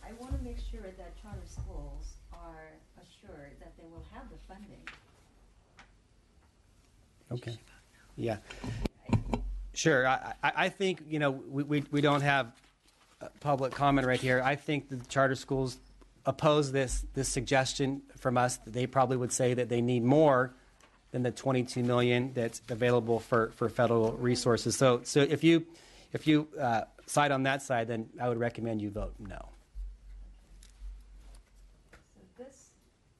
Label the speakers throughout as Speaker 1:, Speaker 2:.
Speaker 1: I want to make sure that charter schools are assured that they will have the funding.
Speaker 2: Okay. Yeah. Sure. I think, you know, we don't have public comment right here. I think the charter schools oppose this suggestion from us. They probably would say that they need more than the $22 million that's available for federal resources. So if you side on that side, then I would recommend you vote no.
Speaker 1: So this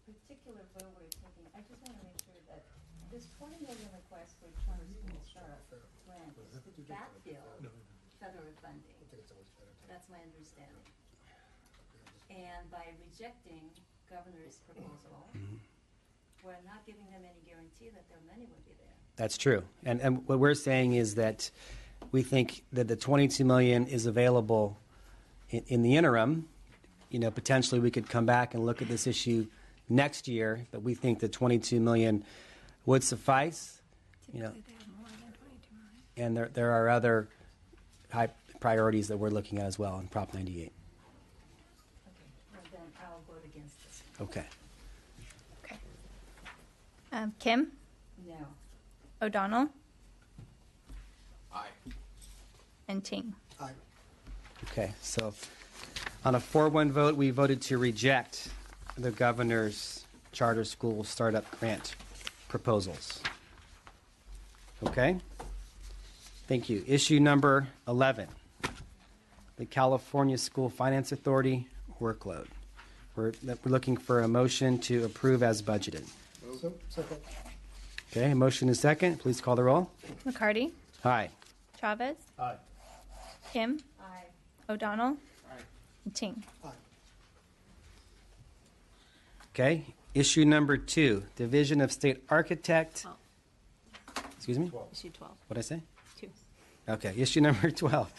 Speaker 1: particular vote we're taking, I just want to make sure that this $20 million request for charter school startup grant is to backfill federal funding. That's my understanding. And by rejecting governor's proposal, we're not giving them any guarantee that their money will be there.
Speaker 2: That's true. And what we're saying is that we think that the $22 million is available in the interim. You know, potentially we could come back and look at this issue next year, but we think the $22 million would suffice. You know, and there are other high priorities that we're looking at as well in Prop 98.
Speaker 1: Okay, well then I'll vote against this.
Speaker 2: Okay.
Speaker 3: Okay. Kim?
Speaker 1: No.
Speaker 3: O'Donnell?
Speaker 4: Aye.
Speaker 3: And Ting?
Speaker 4: Aye.
Speaker 2: Okay, so on a 4-1 vote, we voted to reject the governor's charter school startup grant proposals. Okay? Thank you. Issue number 11, the California School Finance Authority workload. We're looking for a motion to approve as budgeted.
Speaker 4: Second.
Speaker 2: Okay, a motion is second. Please call the roll.
Speaker 3: McCarty?
Speaker 2: Aye.
Speaker 3: Chavez?
Speaker 4: Aye.
Speaker 3: Kim?
Speaker 1: Aye.
Speaker 3: O'Donnell?
Speaker 4: Aye.
Speaker 3: And Ting?
Speaker 4: Aye.
Speaker 2: Okay, issue number 2, Division of State Architect.
Speaker 1: 12.
Speaker 2: Excuse me?
Speaker 1: Issue 12.
Speaker 2: What'd I say?
Speaker 1: 2.
Speaker 2: Okay, issue number 12,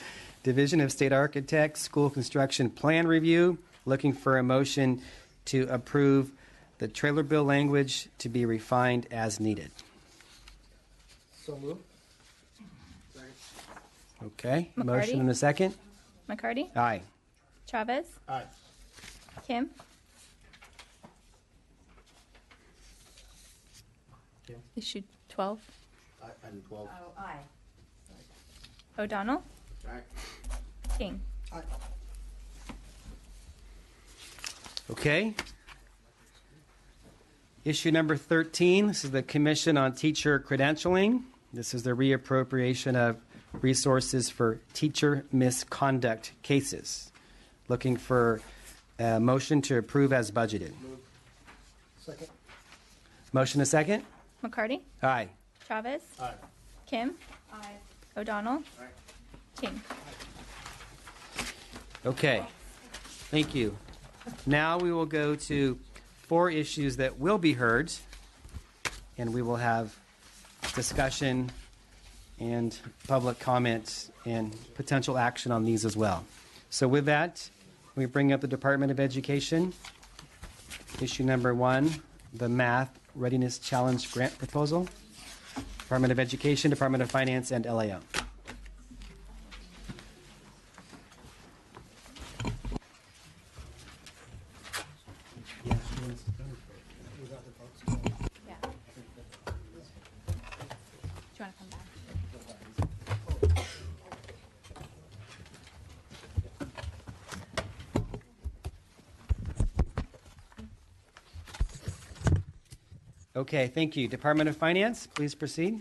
Speaker 2: Division of State Architect School Construction Plan Review. Looking for a motion to approve the trailer bill language to be refined as needed.
Speaker 4: So moved. Second.
Speaker 2: Okay,
Speaker 3: McCarty?
Speaker 2: motion and a second.
Speaker 3: McCarty?
Speaker 2: Aye.
Speaker 3: Chavez?
Speaker 4: Aye.
Speaker 3: Kim?
Speaker 4: Kim?
Speaker 3: Issue 12.
Speaker 4: Aye. Item 12.
Speaker 1: Oh, aye.
Speaker 3: O'Donnell?
Speaker 4: Aye.
Speaker 3: Ting?
Speaker 4: Aye.
Speaker 2: Okay. Issue number 13, this is the Commission on Teacher Credentialing. This is the reappropriation of resources for teacher misconduct cases. Looking for a motion to approve as budgeted.
Speaker 4: Move. Second.
Speaker 2: Motion a second?
Speaker 3: McCarty?
Speaker 2: Aye.
Speaker 3: Chavez?
Speaker 4: Aye.
Speaker 3: Kim?
Speaker 1: Aye.
Speaker 3: O'Donnell?
Speaker 4: Aye.
Speaker 3: Ting?
Speaker 2: Okay. Thank you. Now we will go to 4 issues that will be heard, and we will have discussion and public comments and potential action on these as well. So with that, we bring up the Department of Education. Issue number 1, the Math Readiness Challenge Grant Proposal. Department of Education, Department of Finance, and LAO.
Speaker 3: Yeah. Do you want to come back?
Speaker 2: Okay, thank you. Department of Finance, please proceed.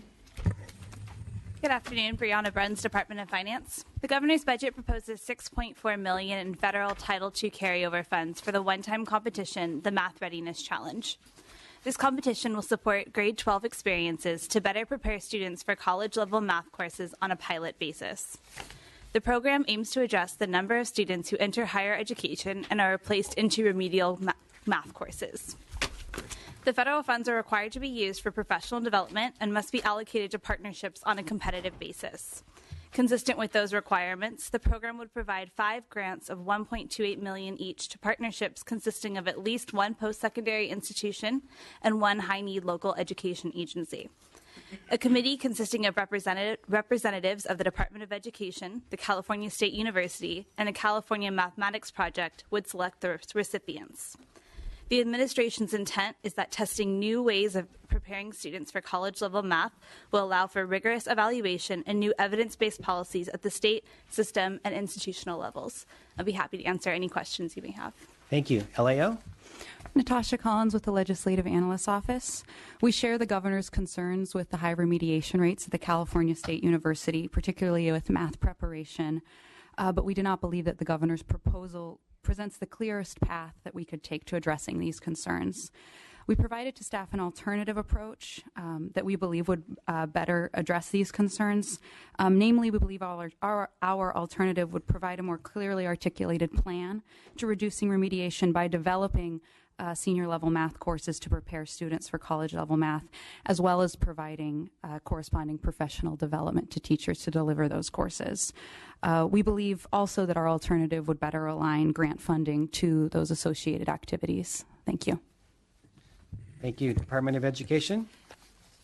Speaker 5: Good afternoon, Brianna Bruns, Department of Finance. The governor's budget proposes $6.4 million in federal Title II carryover funds for the one-time competition, the Math Readiness Challenge. This competition will support grade 12 experiences to better prepare students for college-level math courses on a pilot basis. The program aims to address the number of students who enter higher education and are placed into remedial math courses. The federal funds are required to be used for professional development and must be allocated to partnerships on a competitive basis. Consistent with those requirements, the program would provide 5 grants of $1.28 million each to partnerships consisting of at least 1 post-secondary institution and 1 high-need local education agency. A committee consisting of representatives of the Department of Education, the California State University, and the California Mathematics Project would select the recipients. The administration's intent is that testing new ways of preparing students for college-level math will allow for rigorous evaluation and new evidence-based policies at the state, system, and institutional levels. I'll be happy to answer any questions you may have.
Speaker 2: Thank you. LAO?
Speaker 6: Natasha Collins with the Legislative Analyst's Office. We share the governor's concerns with the high remediation rates at the California State University, particularly with math preparation, but we do not believe that the governor's proposal presents the clearest path that we could take to addressing these concerns. We provided to staff an alternative approach that we believe would better address these concerns. Namely, we believe our alternative would provide a more clearly articulated plan to reducing remediation by developing senior level math courses to prepare students for college level math, as well as providing corresponding professional development to teachers to deliver those courses. We believe also that our alternative would better align grant funding to those associated activities. Thank you.
Speaker 2: Thank you. Department of Education?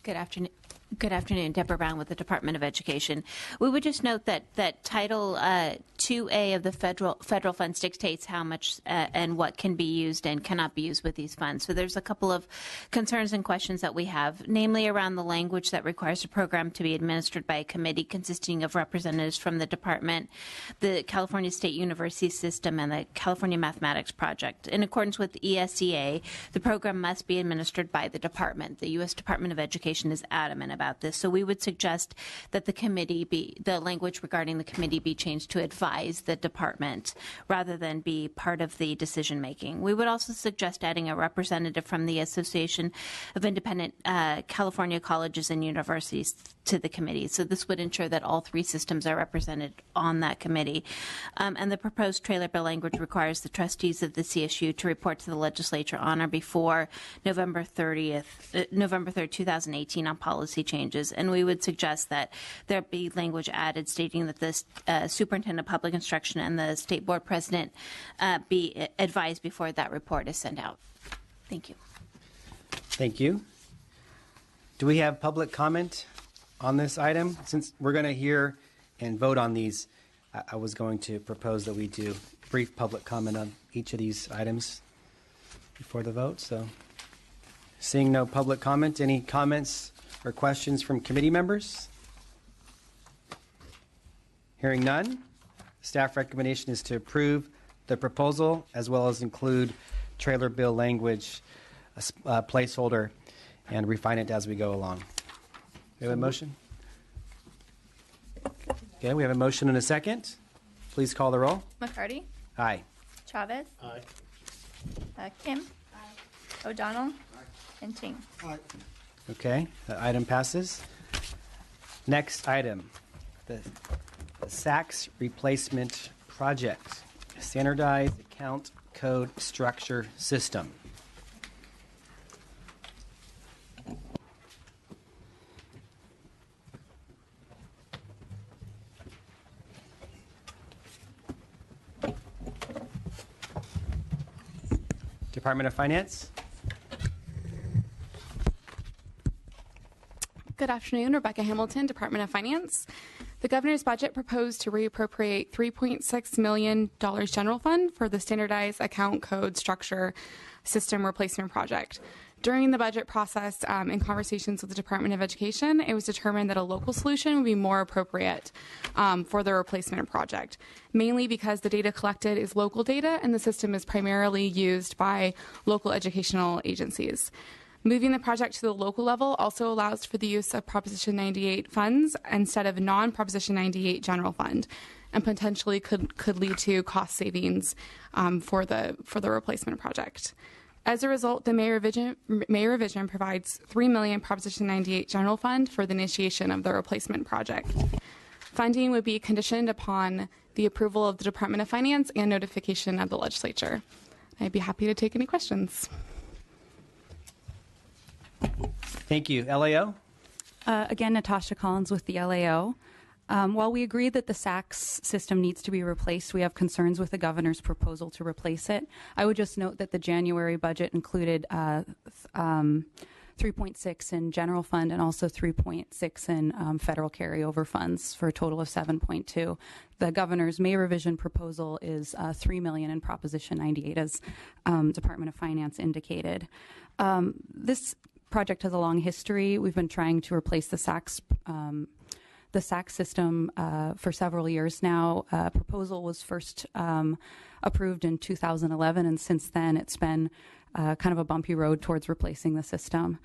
Speaker 7: Good afternoon. Good afternoon, Deborah Brown with the Department of Education. We would just note that Title 2A of the federal funds dictates how much and what can be used and cannot be used with these funds. So there's a couple of concerns and questions that we have, namely around the language that requires the program to be administered by a committee consisting of representatives from the department, the California State University system, and the California Mathematics Project. In accordance with ESEA, the program must be administered by the department. The U.S. Department of Education is adamant about this. So we would suggest that the language regarding the committee be changed to advise the department rather than be part of the decision making. We would also suggest adding a representative from the Association of Independent California Colleges and Universities to the committee. So this would ensure that all three systems are represented on that committee. And the proposed trailer bill language requires the trustees of the CSU to report to the legislature on or before November 3rd, 2018 on policy changes. And we would suggest that there be language added stating that the superintendent of public instruction and the state board president be advised before that report is sent out. Thank you.
Speaker 2: Thank you. Do we have public comment on this item? Since we're going to hear and vote on these, I was going to propose that we do brief public comment on each of these items before the vote. So seeing no public comment, any comments or questions from committee members? Hearing none, staff recommendation is to approve the proposal as well as include trailer bill language, placeholder, and refine it as we go along. We have a motion? Okay, we have a motion and a second. Please call the roll.
Speaker 3: McCarty?
Speaker 2: Aye.
Speaker 3: Chavez?
Speaker 4: Aye.
Speaker 3: Kim? Aye. O'Donnell? Aye. And Ting?
Speaker 4: Aye.
Speaker 2: Okay, the item passes. Next item, the SACS replacement project, standardized account code structure system. Department of Finance.
Speaker 8: Good afternoon, Rebecca Hamilton, Department of Finance. The governor's budget proposed to reappropriate $3.6 million general fund for the standardized account code structure system replacement project. During the budget process, in conversations with the Department of Education, it was determined that a local solution would be more appropriate for the replacement project, mainly because the data collected is local data and the system is primarily used by local educational agencies. Moving the project to the local level also allows for the use of Proposition 98 funds instead of non-Proposition 98 general fund, and potentially could lead to cost savings for the replacement project. As a result, the May revision provides $3 million Proposition 98 general fund for the initiation of the replacement project. Funding would be conditioned upon the approval of the Department of Finance and notification of the legislature. I'd be happy to take any questions.
Speaker 2: Thank you. LAO?
Speaker 6: Again, Natasha Collins with the LAO. While we agree that the SACS system needs to be replaced, we have concerns with the governor's proposal to replace it. I would just note that the January budget included 3.6 in general fund and also 3.6 in federal carryover funds for a total of 7.2. The governor's May revision proposal is $3 million in Proposition 98, as Department of Finance indicated. This project has a long history. We've been trying to replace the SACS system for several years now. Proposal was first approved in 2011, and since then it's been kind of a bumpy road towards replacing the system.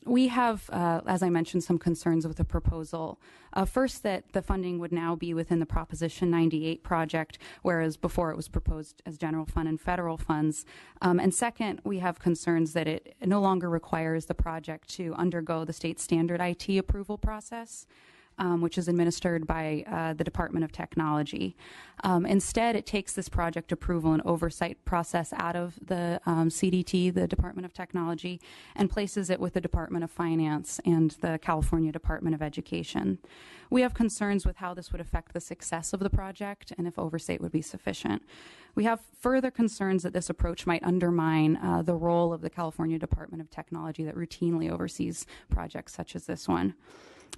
Speaker 6: We have, as I mentioned, some concerns with the proposal. First, that the funding would now be within the Proposition 98 project, whereas before it was proposed as general fund and federal funds. And second, we have concerns that it no longer requires the project to undergo the state standard IT approval process, which is administered by the Department of Technology. Instead, it takes this project approval and oversight process out of the CDT, the Department of Technology, and places it with the Department of Finance and the California Department of Education. We have concerns with how this would affect the success of the project and if oversight would be sufficient. We have further concerns that this approach might undermine the role of the California Department of Technology that routinely oversees projects such as this one.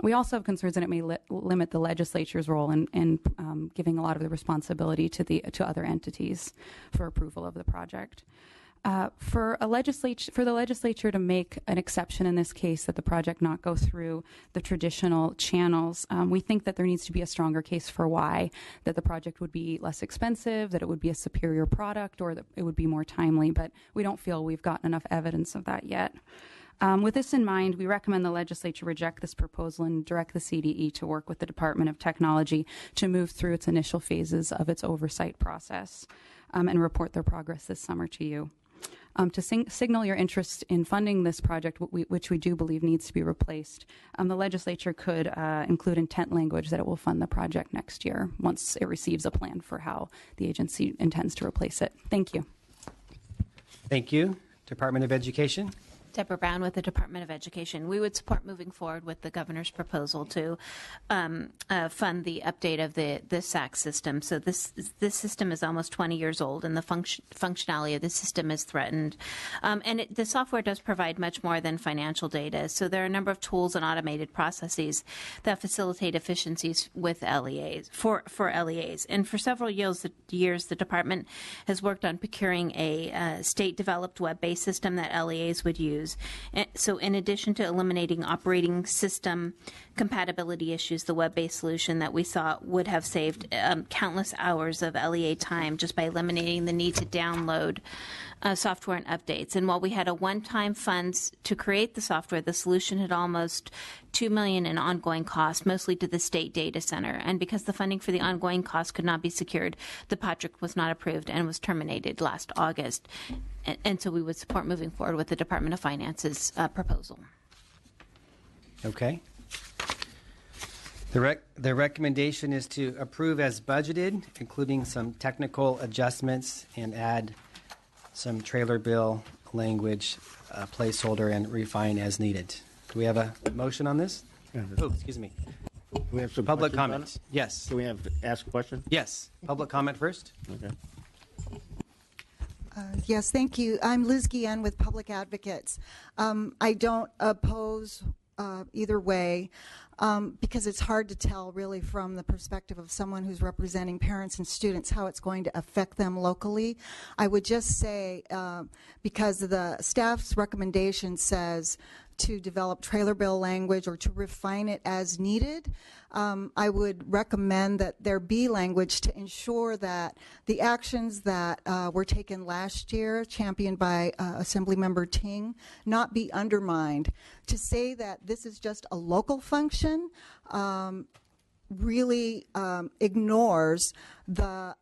Speaker 6: We also have concerns that it may limit the legislature's role in giving a lot of the responsibility to other entities for approval of the project. For the legislature to make an exception in this case that the project not go through the traditional channels, we think that there needs to be a stronger case for why, that the project would be less expensive, that it would be a superior product, or that it would be more timely, but we don't feel we've gotten enough evidence of that yet. With this in mind, we recommend the legislature reject this proposal and direct the CDE to work with the Department of Technology to move through its initial phases of its oversight process and report their progress this summer to you. To signal your interest in funding this project, which we do believe needs to be replaced, the legislature could include intent language that it will fund the project next year once it receives a plan for how the agency intends to replace it. Thank you.
Speaker 2: Thank you. Department of Education.
Speaker 7: Deborah Brown with the Department of Education. We would support moving forward with the governor's proposal to fund the update of the SAC system. So this system is almost 20 years old, and the functionality of the system is threatened. And the software does provide much more than financial data. So there are a number of tools and automated processes that facilitate efficiencies with LEAs for LEAs. And for several years, the department has worked on procuring a state-developed web-based system that LEAs would use. So in addition to eliminating operating system compatibility issues, the web-based solution that we thought would have saved countless hours of LEA time just by eliminating the need to download software and updates. And while we had a one-time funds to create the software, the solution had almost $2 million in ongoing costs, mostly to the state data center. And because the funding for the ongoing costs could not be secured, the project was not approved and was terminated last August. And so we would support moving forward with the Department of Finance's proposal.
Speaker 2: Okay. The recommendation is to approve as budgeted, including some technical adjustments, and add some trailer bill language, placeholder, and refine as needed. Do we have a motion on this?
Speaker 9: Yeah,
Speaker 2: Oh, excuse me.
Speaker 9: we have some
Speaker 2: Public
Speaker 9: questions on
Speaker 2: comments.
Speaker 9: it?
Speaker 2: Yes.
Speaker 9: Do we have to ask a question?
Speaker 2: Yes. Public comment first.
Speaker 9: Okay.
Speaker 4: Yes, thank you. I'm Liz Guillen with Public Advocates. I don't oppose either way because it's hard to tell really from the perspective of someone who's representing parents and students how it's going to affect them locally. I would just say because the staff's recommendation says to develop trailer bill language or to refine it as needed, I would recommend that there be language to ensure that the actions that were taken last year, championed by Assemblymember Ting, not be undermined. To say that this is just a local function really ignores the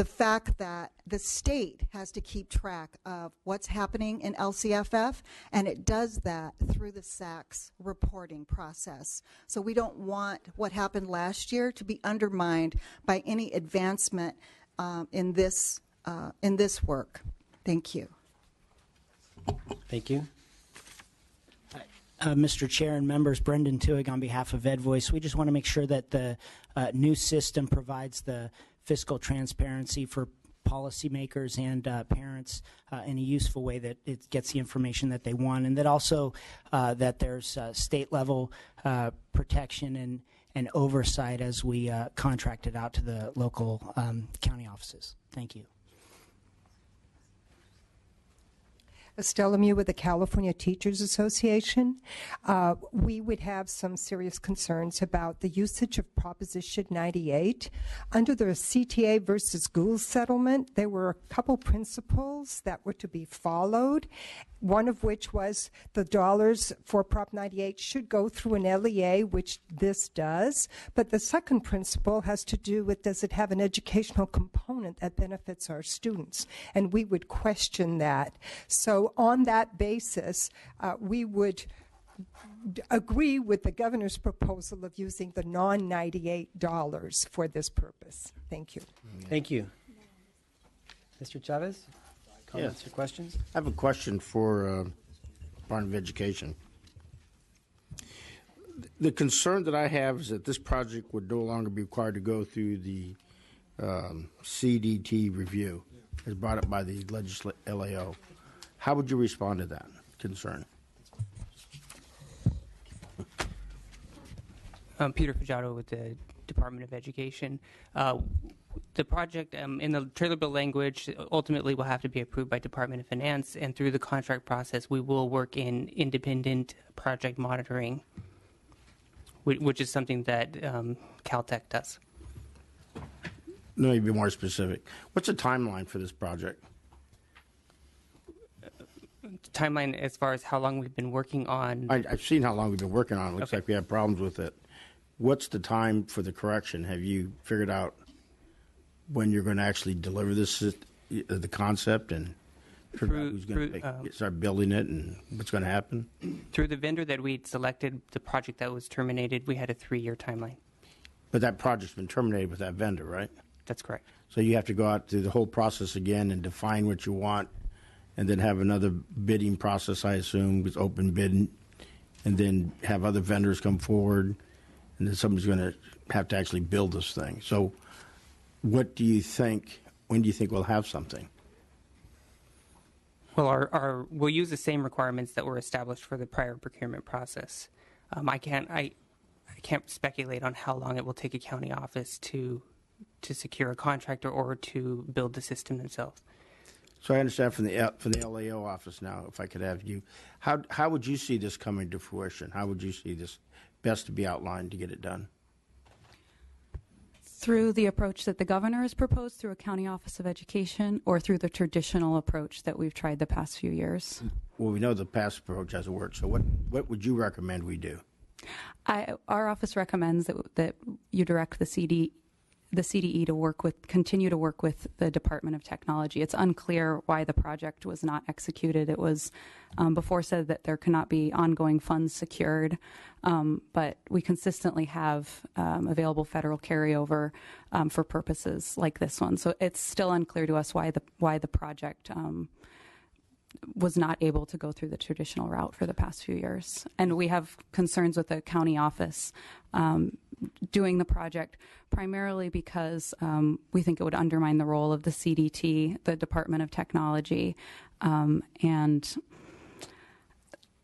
Speaker 4: fact that the state has to keep track of what's happening in LCFF, and it does that through the SACS reporting process. So we don't want what happened last year to be undermined by any advancement in this work. Thank you.
Speaker 2: Thank you.
Speaker 10: Mr. Chair and members, Brendan Tuig on behalf of EdVoice. We just want to make sure that the new system provides the fiscal transparency for policymakers and parents in a useful way that it gets the information that they want, and that also that there's state level protection and oversight as we contract it out to the local county offices. Thank you.
Speaker 11: Estella Mew with the California Teachers Association. We would have some serious concerns about the usage of Proposition 98. Under the CTA versus Gould settlement, there were a couple principles that were to be followed, one of which was the dollars for Prop 98 should go through an LEA, which this does. But the second principle has to do with, does it have an educational component that benefits our students? And we would question that. So on that basis, we would agree with the governor's proposal of using the non-$98 for this purpose. Thank you.
Speaker 2: Thank you. Mr. Chavez, comments
Speaker 9: Yes.
Speaker 2: or questions?
Speaker 9: I have a question for Department of Education. The concern that I have is that this project would no longer be required to go through the CDT review, as brought up by the LAO. How would you respond to that concern?
Speaker 12: Peter Fajato with the Department of Education. The project in the trailer bill language ultimately will have to be approved by Department of Finance, and through the contract process we will work in independent project monitoring, which is something that Caltech does.
Speaker 9: Let me be more specific. What's the timeline for this project?
Speaker 12: Timeline as far as how long we've been working on.
Speaker 9: I've seen how long we've been working on it. It looks
Speaker 12: Okay.
Speaker 9: like we have problems with it. What's the time for the correction? Have you figured out when you're going to actually deliver this, the concept, and figure out who's going to start building it and what's going to happen?
Speaker 12: Through the vendor that we'd selected, the project that was terminated, we had a 3-year timeline.
Speaker 9: But that project's been terminated with that vendor, right?
Speaker 12: That's correct.
Speaker 9: So you have to go out through the whole process again and define what you want, and then have another bidding process, I assume, with open bidding, and then have other vendors come forward, and then somebody's going to have to actually build this thing. So what do you think, when do you think we'll have something?
Speaker 12: Well, we'll use the same requirements that were established for the prior procurement process. I can't speculate on how long it will take a county office to secure a contractor or to build the system themselves.
Speaker 9: So I understand from the LAO office now, if I could have you, how would you see this coming to fruition? How would you see this best to be outlined to get it done?
Speaker 6: Through the approach that the governor has proposed through a county office of education, or through the traditional approach that we've tried the past few years?
Speaker 9: Well, we know the past approach hasn't worked, so what would you recommend we do?
Speaker 6: Our office recommends that you direct the CDE to continue to work with the Department of Technology. It's unclear why the project was not executed. It was before said that there cannot be ongoing funds secured, but we consistently have available federal carryover for purposes like this one. So it's still unclear to us why the project was not able to go through the traditional route for the past few years. And we have concerns with the county office doing the project, primarily because we think it would undermine the role of the CDT, the Department of Technology, and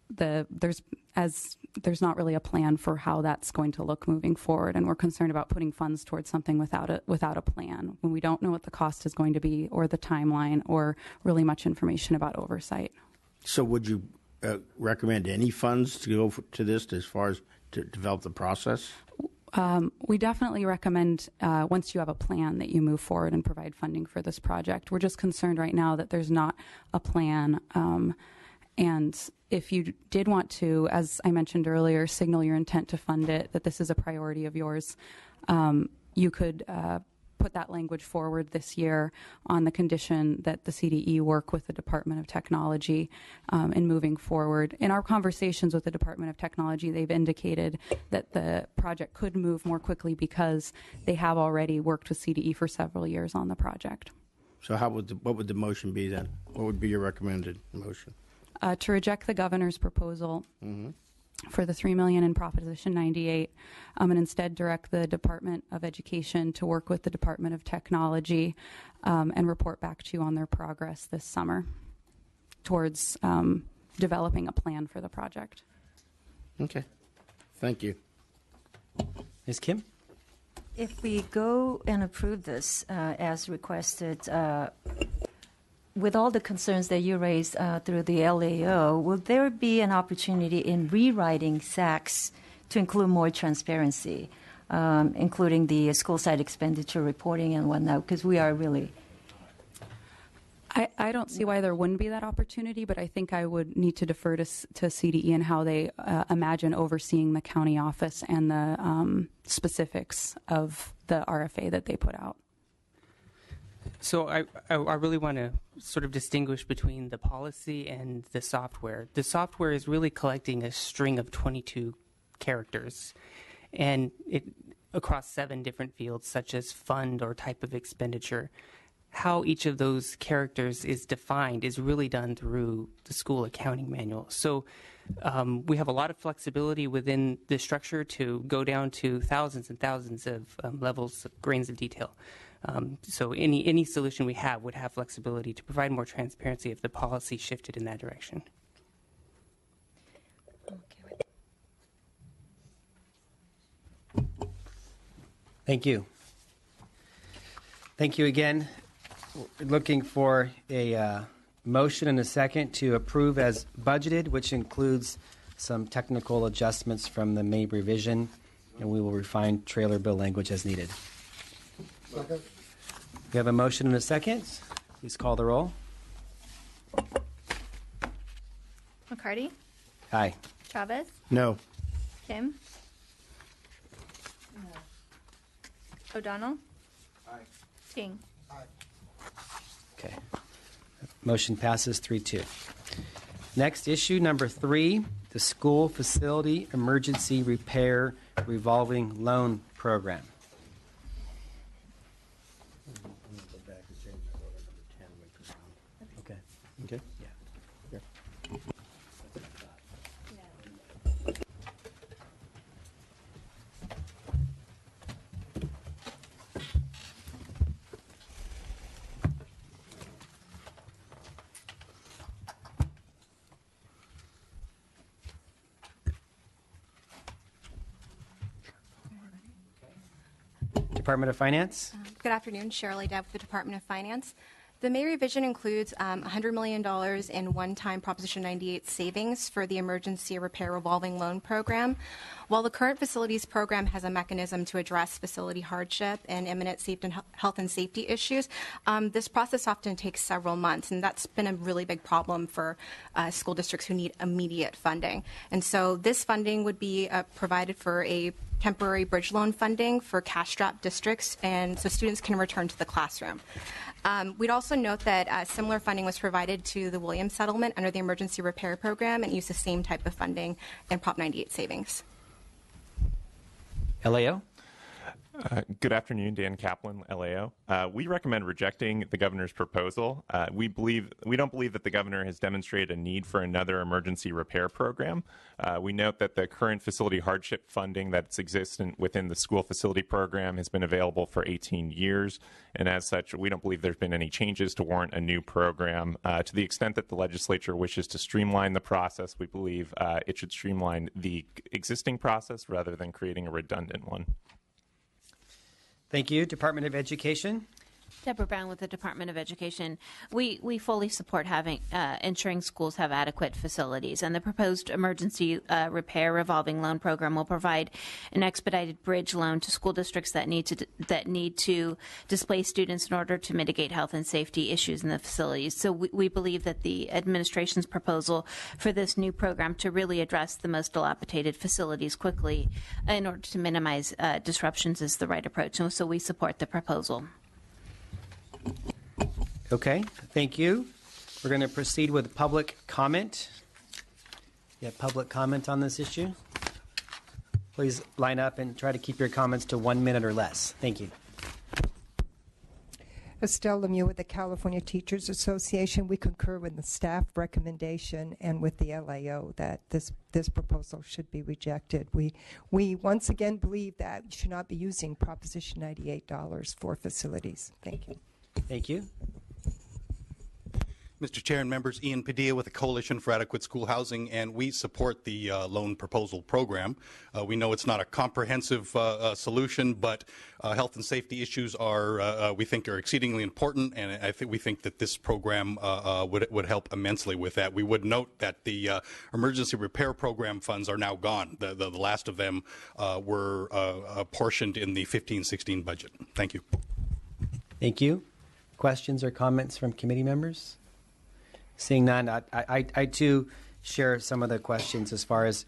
Speaker 6: there's not really a plan for how that's going to look moving forward, and we're concerned about putting funds towards something without a plan when we don't know what the cost is going to be, or the timeline, or really much information about oversight.
Speaker 9: So would you recommend any funds to go to this as far as to develop the process?
Speaker 6: We definitely recommend, once you have a plan, that you move forward and provide funding for this project. We're just concerned right now that there's not a plan. And if you did want to, as I mentioned earlier, signal your intent to fund it, that this is a priority of yours, you could put that language forward this year on the condition that the CDE work with the Department of Technology in moving forward. In our conversations with the Department of Technology, they've indicated that the project could move more quickly because they have already worked with CDE for several years on the project.
Speaker 9: So what would the motion be then? What would be your recommended motion?
Speaker 6: To reject the governor's proposal for the $3 million in Proposition 98, and instead direct the Department of Education to work with the Department of Technology and report back to you on their progress this summer towards developing a plan for the project.
Speaker 9: Okay. Thank you.
Speaker 2: Ms. Kim?
Speaker 1: If we go and approve this as requested, with all the concerns that you raised through the LAO, will there be an opportunity in rewriting SACS to include more transparency, including the school site expenditure reporting and whatnot? Because we are really...
Speaker 6: I don't see why there wouldn't be that opportunity, but I think I would need to defer to CDE and how they imagine overseeing the county office and the specifics of the RFA that they put out.
Speaker 12: So I really want to sort of distinguish between the policy and the software. The software is really collecting a string of 22 characters, and it across 7 different fields, such as fund or type of expenditure. How each of those characters is defined is really done through the school accounting manual. So we have a lot of flexibility within the structure to go down to thousands and thousands of levels, grains of detail. So any solution we have would have flexibility to provide more transparency if the policy shifted in that direction.
Speaker 2: Thank you. Thank you again. We're looking for a motion and a second to approve as budgeted, which includes some technical adjustments from the May revision, and we will refine trailer bill language as needed.
Speaker 13: Second.
Speaker 2: We have a motion and a second. Please call the roll.
Speaker 3: McCarty?
Speaker 2: Aye.
Speaker 3: Chavez?
Speaker 9: No.
Speaker 3: Kim?
Speaker 1: No.
Speaker 3: O'Donnell?
Speaker 13: Aye.
Speaker 3: Ting?
Speaker 2: Okay. Motion passes 3-2. Next, issue number 3, the School Facility Emergency Repair Revolving Loan Program. Okay.
Speaker 9: Okay.
Speaker 2: Yeah. Department of Finance.
Speaker 14: Good afternoon, Cheryl Deb with the Department of Finance. The May revision includes $100 million in one-time Proposition 98 savings for the Emergency Repair Revolving Loan Program. While the current facilities program has a mechanism to address facility hardship and imminent health and safety issues, this process often takes several months, and that's been a really big problem for school districts who need immediate funding. And so this funding would be provided for a temporary bridge loan funding for cash-strapped districts, and so students can return to the classroom. We'd also note that similar funding was provided to the Williams settlement under the Emergency Repair Program and used the same type of funding in Prop 98 savings.
Speaker 2: LAO.
Speaker 15: Good afternoon, Dan Kaplan, LAO. We recommend rejecting the governor's proposal. We don't believe that the governor has demonstrated a need for another emergency repair program. We note that the current facility hardship funding that's existent within the school facility program has been available for 18 years, and as such, we don't believe there's been any changes to warrant a new program. To the extent that the legislature wishes to streamline the process, we believe it should streamline the existing process rather than creating a redundant one.
Speaker 2: Thank you. Department of Education.
Speaker 7: Deborah Brown with the Department of Education. We fully support ensuring schools have adequate facilities, and the proposed emergency repair revolving loan program will provide an expedited bridge loan to school districts that need to displace students in order to mitigate health and safety issues in the facilities. So we believe that the administration's proposal for this new program to really address the most dilapidated facilities quickly in order to minimize disruptions is the right approach, and so we support the proposal.
Speaker 2: Okay, thank you. We're going to proceed with public comment. You have public comment on this issue? Please line up and try to keep your comments to 1 minute or less. Thank you.
Speaker 11: Estelle Lemieux with the California Teachers Association. We concur with the staff recommendation and with the LAO that this proposal should be rejected. We once again believe that you should not be using Proposition 98 dollars for facilities. Thank you.
Speaker 2: Thank you.
Speaker 16: Mr. Chair and members, Ian Padilla with the Coalition for Adequate School Housing, and we support the loan proposal program. We know it's not a comprehensive solution, but health and safety issues are, we think, are exceedingly important, and we think that this program would help immensely with that. We would note that the emergency repair program funds are now gone. The last of them were apportioned in the 15-16 budget. Thank you.
Speaker 2: Thank you. Questions or comments from committee members? Seeing none, I too share some of the questions as far as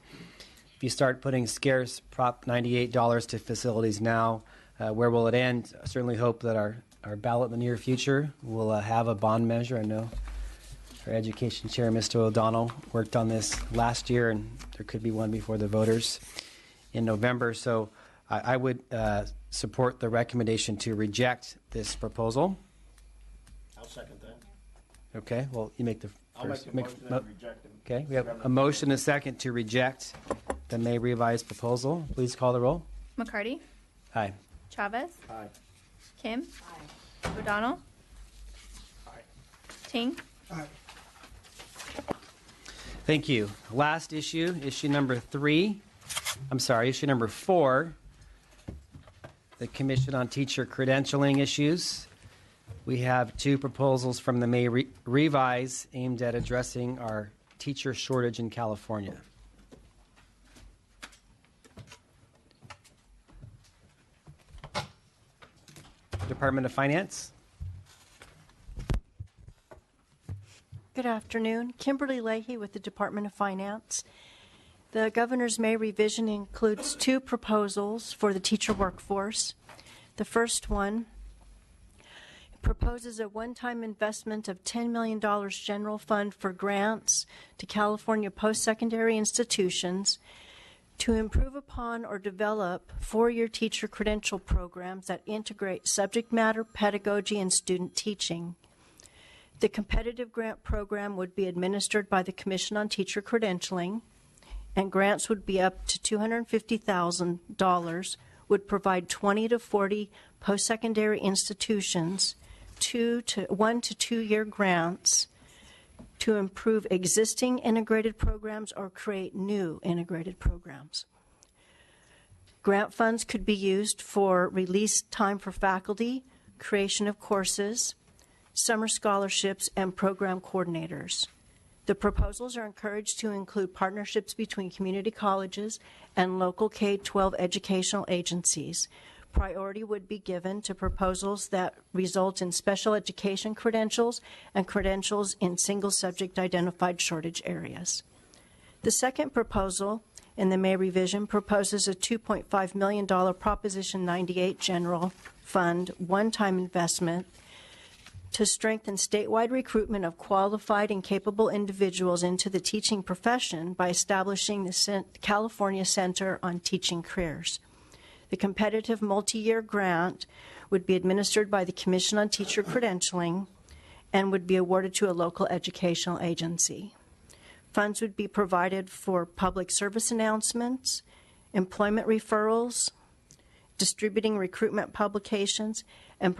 Speaker 2: if you start putting scarce Prop 98 dollars to facilities now, where will it end? I certainly hope that our ballot in the near future will have a bond measure. I know our education chair, Mr. O'Donnell, worked on this last year, and there could be one before the voters in November. So I would support the recommendation to reject this proposal.
Speaker 9: I'll second that.
Speaker 2: Okay, well, you make the
Speaker 9: I'll
Speaker 2: first.
Speaker 9: make the motion and reject them.
Speaker 2: Okay, we have a motion and a second to reject the May revised proposal. Please call the roll.
Speaker 3: McCarty?
Speaker 2: Aye.
Speaker 3: Chavez?
Speaker 9: Aye.
Speaker 3: Kim? O'Donnell? Ting?
Speaker 2: Thank you. Last issue, issue number 4, the Commission on Teacher Credentialing Issues. We have two proposals from the May revise aimed at addressing our teacher shortage in California. Department of Finance.
Speaker 17: Good afternoon. Kimberly Leahy with the Department of Finance. The Governor's May revision includes two proposals for the teacher workforce. The first one proposes a one-time investment of $10 million general fund for grants to California post-secondary institutions to improve upon or develop four-year teacher credential programs that integrate subject matter, pedagogy, and student teaching. The competitive grant program would be administered by the Commission on Teacher Credentialing, and grants would be up to $250,000, would provide 20 to 40 post-secondary institutions 1 to 2 year grants to improve existing integrated programs or create new integrated programs. Grant funds could be used for release time for faculty, creation of courses, summer scholarships, and program coordinators. The proposals are encouraged to include partnerships between community colleges and local K-12 educational agencies. Priority would be given to proposals that result in special education credentials and credentials in single subject identified shortage areas. The second proposal in the May revision proposes a $2.5 million Proposition 98 General Fund one-time investment to strengthen statewide recruitment of qualified and capable individuals into the teaching profession by establishing the California Center on Teaching Careers. The competitive multi-year grant would be administered by the Commission on Teacher Credentialing and would be awarded to a local educational agency. Funds would be provided for public service announcements, employment referrals, distributing recruitment publications, and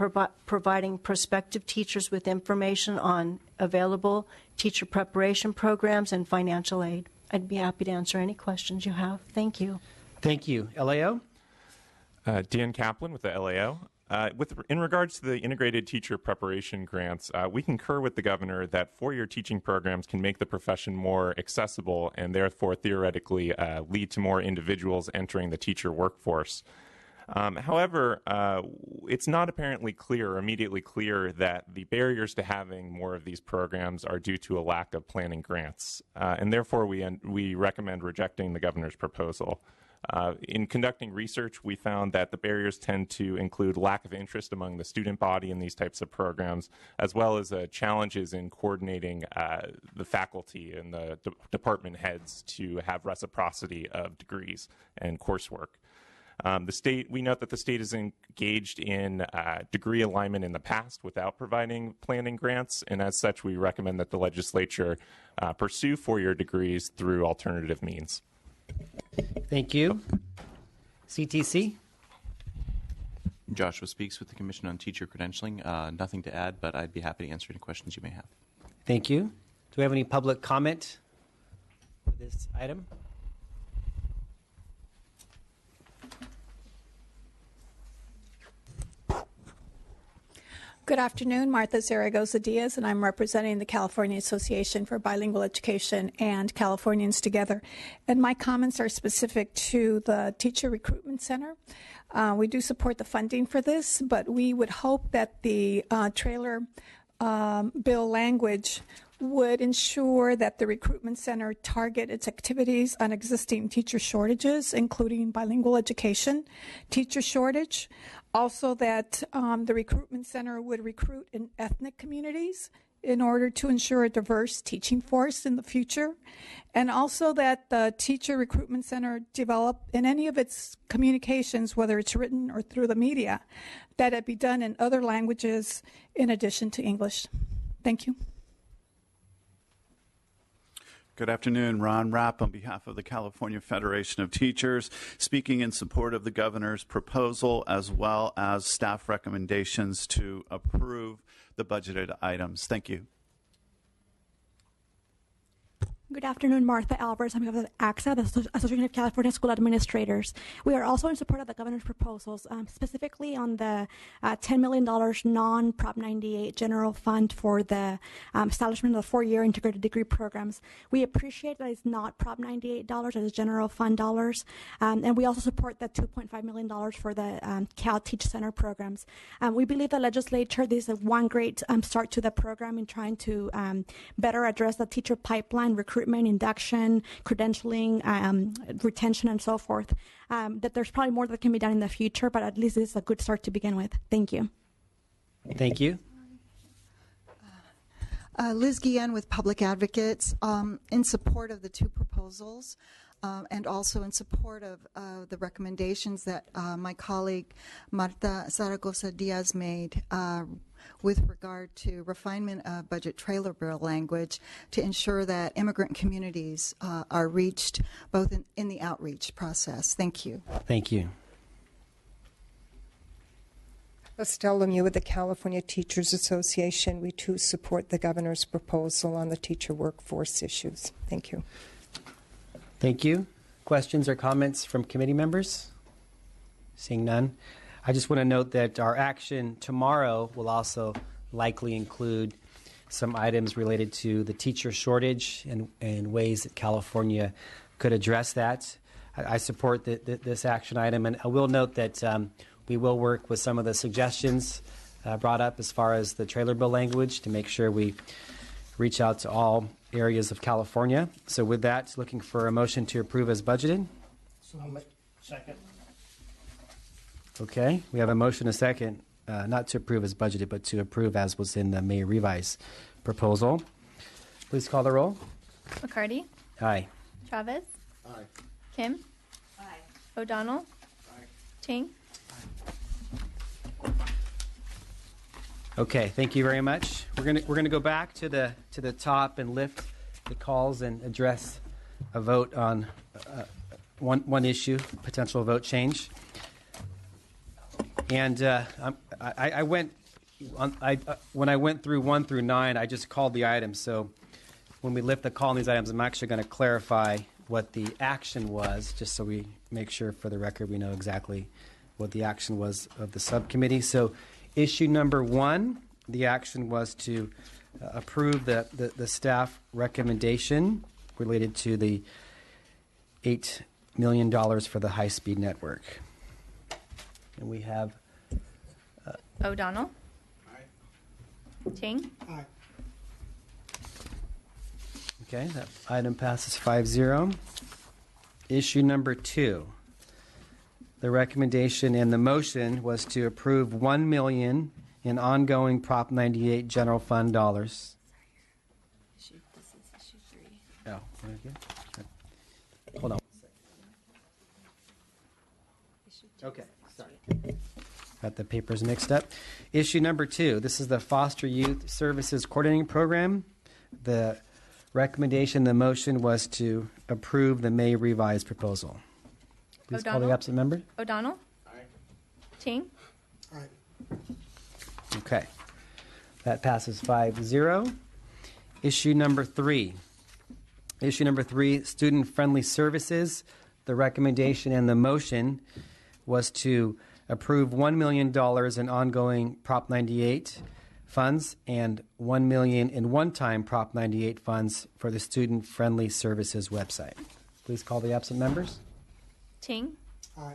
Speaker 17: providing prospective teachers with information on available teacher preparation programs and financial aid. I'd be happy to answer any questions you have. Thank you.
Speaker 2: Thank you. LAO?
Speaker 15: Dan Kaplan with the LAO. In regards to the integrated teacher preparation grants, we concur with the governor that four-year teaching programs can make the profession more accessible and therefore theoretically lead to more individuals entering the teacher workforce. However, it's not apparently clear or immediately clear that the barriers to having more of these programs are due to a lack of planning grants, and therefore we recommend rejecting the governor's proposal. In conducting research, we found that the barriers tend to include lack of interest among the student body in these types of programs, as well as challenges in coordinating the faculty and the department heads to have reciprocity of degrees and coursework. We note that the state is engaged in degree alignment in the past without providing planning grants, and as such, we recommend that the legislature pursue four-year degrees through alternative means.
Speaker 2: Thank you. CTC?
Speaker 18: Joshua Speaks with the Commission on Teacher Credentialing. Nothing to add, but I'd be happy to answer any questions you may have.
Speaker 2: Thank you. Do we have any public comment for this item?
Speaker 19: Good afternoon, Martha Zaragoza Diaz, and I'm representing the California Association for Bilingual Education and Californians Together. And my comments are specific to the Teacher Recruitment Center. We do support the funding for this, but we would hope that the trailer bill language would ensure that the recruitment center target its activities on existing teacher shortages, including bilingual education, teacher shortage. Also that the recruitment center would recruit in ethnic communities in order to ensure a diverse teaching force in the future. And also that the teacher recruitment center develop in any of its communications, whether it's written or through the media, that it be done in other languages in addition to English. Thank you.
Speaker 20: Good afternoon, Ron Rapp on behalf of the California Federation of Teachers, speaking in support of the governor's proposal as well as staff recommendations to approve the budgeted items. Thank you.
Speaker 21: Good afternoon, Martha Alvarez. I'm behalf of ACSA, the Association of California School Administrators. We are also in support of the governor's proposals, specifically on the $10 million non-Prop 98 general fund for the establishment of the 4-year integrated degree programs. We appreciate that it's not Prop 98 dollars, it is general fund dollars. And we also support the $2.5 million for the Cal Teach Center programs. We believe the legislature, this is one great start to the program in trying to better address the teacher pipeline, recruitment, induction, credentialing, retention, and so forth. That there's probably more that can be done in the future, but at least this is a good start to begin with. Thank you.
Speaker 2: Thank you.
Speaker 4: Liz Guillen with Public Advocates, in support of the two proposals, and also in support of the recommendations that my colleague Marta Zaragoza Diaz made with regard to refinement of budget trailer bill language to ensure that immigrant communities are reached both in the outreach process. Thank you.
Speaker 2: Thank you.
Speaker 11: Estelle Lemieux with the California Teachers Association. We too support the governor's proposal on the teacher workforce issues. Thank you.
Speaker 2: Thank you. Questions or comments from committee members? Seeing none. I just want to note that our action tomorrow will also likely include some items related to the teacher shortage and ways that California could address that. I support this action item, and I will note that we will work with some of the suggestions brought up as far as the trailer bill language to make sure we reach out to all areas of California. So with that, looking for a motion to approve as budgeted.
Speaker 9: Second.
Speaker 2: Okay, we have a motion, a second, not to approve as budgeted, but to approve as was in the May revise proposal. Please call the roll.
Speaker 3: McCarty?
Speaker 2: Aye.
Speaker 3: Chavez?
Speaker 13: Aye.
Speaker 3: Kim?
Speaker 1: Aye.
Speaker 3: O'Donnell?
Speaker 13: Aye.
Speaker 3: Ting?
Speaker 2: Okay, thank you very much. We're gonna go back to the top and lift the calls and address a vote on one issue, potential vote change. And when I went through 1 through 9, I just called the items. So when we lift the call on these items, I'm actually going to clarify what the action was, just so we make sure for the record we know exactly what the action was of the subcommittee. So issue number 1, the action was to approve the staff recommendation related to the $8 million for the high-speed network. And we have
Speaker 3: O'Donnell?
Speaker 13: Aye.
Speaker 3: Ting?
Speaker 13: Aye.
Speaker 2: Okay, that item passes 5-0. Issue number 2. The recommendation and the motion was to approve $1 million in ongoing Prop 98 general fund dollars.
Speaker 1: This is issue 3.
Speaker 2: Oh, okay. Hold on. Okay, sorry. Got the papers mixed up. Issue number 2. This is the Foster Youth Services Coordinating Program. The recommendation, the motion was to approve the May revised proposal. Please call the absent member.
Speaker 3: O'Donnell.
Speaker 13: Aye.
Speaker 3: Ting.
Speaker 13: Aye.
Speaker 2: Okay. That passes 5-0. Issue number 3. Issue number 3, student-friendly services. The recommendation and the motion was to approve $1 million in ongoing Prop 98 funds and $1 million in one-time Prop 98 funds for the student-friendly services website. Please call the absent members.
Speaker 3: Ting.
Speaker 13: Aye.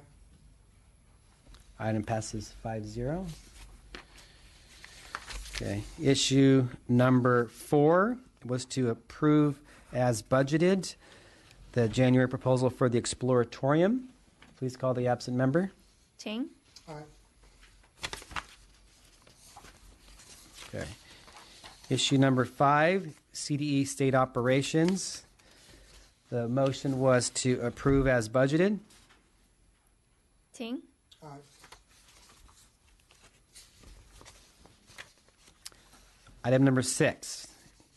Speaker 2: Item passes 5-0. Okay. Issue number 4 was to approve as budgeted the January proposal for the Exploratorium. Please call the absent member.
Speaker 3: Ting.
Speaker 13: Aye.
Speaker 2: Okay. Issue number 5, CDE state operations. The motion was to approve as budgeted.
Speaker 3: Ting.
Speaker 13: Aye.
Speaker 2: Item number 6,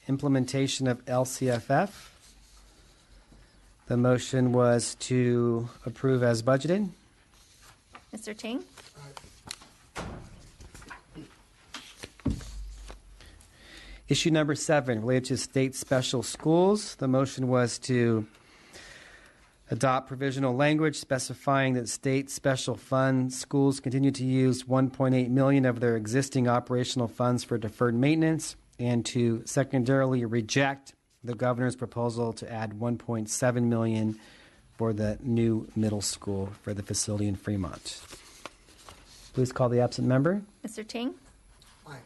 Speaker 2: implementation of LCFF. The motion was to approve as budgeted.
Speaker 3: Mr. Ting.
Speaker 2: Issue number 7, related to state special schools. The motion was to adopt provisional language specifying that state special fund schools continue to use $1.8 million of their existing operational funds for deferred maintenance, and to secondarily reject the governor's proposal to add $1.7 million for the new middle school for the facility in Fremont. Please call the absent member.
Speaker 3: Mr. Ting.
Speaker 13: Aye.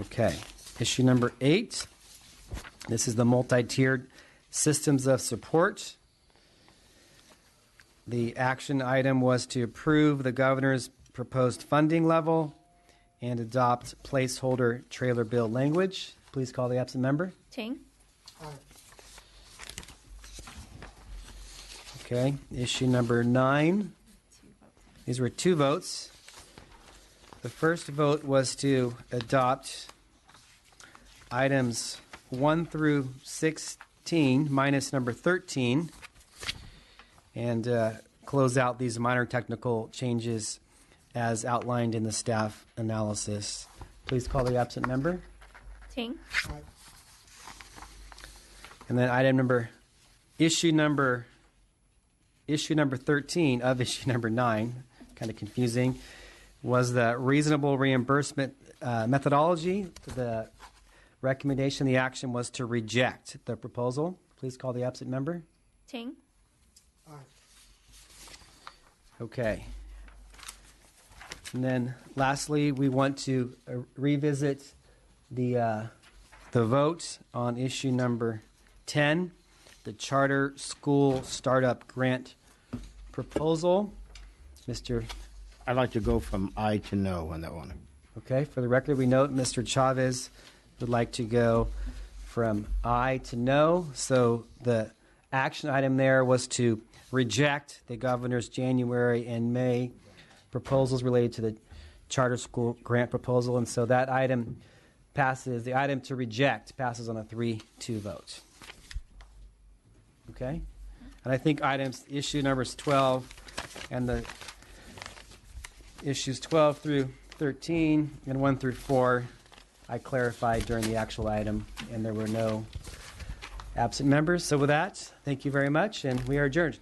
Speaker 2: Okay. Issue number 8. This is the multi-tiered systems of support. The action item was to approve the governor's proposed funding level and adopt placeholder trailer bill language. Please call the absent member.
Speaker 3: Ting.
Speaker 13: Aye.
Speaker 2: Okay. Issue number 9. These were 2 votes. The first vote was to adopt items 1 through 16 minus number 13 and close out these minor technical changes as outlined in the staff analysis. Please call the absent member.
Speaker 3: Ting.
Speaker 13: Aye.
Speaker 2: And then issue number 13 of issue number 9, kind of confusing, was the reasonable reimbursement methodology. The recommendation, the action was to reject the proposal. Please call the absent member.
Speaker 3: Ting.
Speaker 13: Aye.
Speaker 2: Okay. And then lastly, we want to revisit the vote on issue number 10, the charter school startup grant proposal.
Speaker 9: I'd like to go from aye to no on that one.
Speaker 2: Okay, for the record, we note Mr. Chavez would like to go from aye to no. So the action item there was to reject the governor's January and May proposals related to the charter school grant proposal. And so that item passes, the item to reject passes on a 3-2 vote. Okay? And I think issue numbers 12 and the issues 12 through 13 and 1 through 4, I clarified during the actual item, and there were no absent members. So with that, thank you very much, and we are adjourned.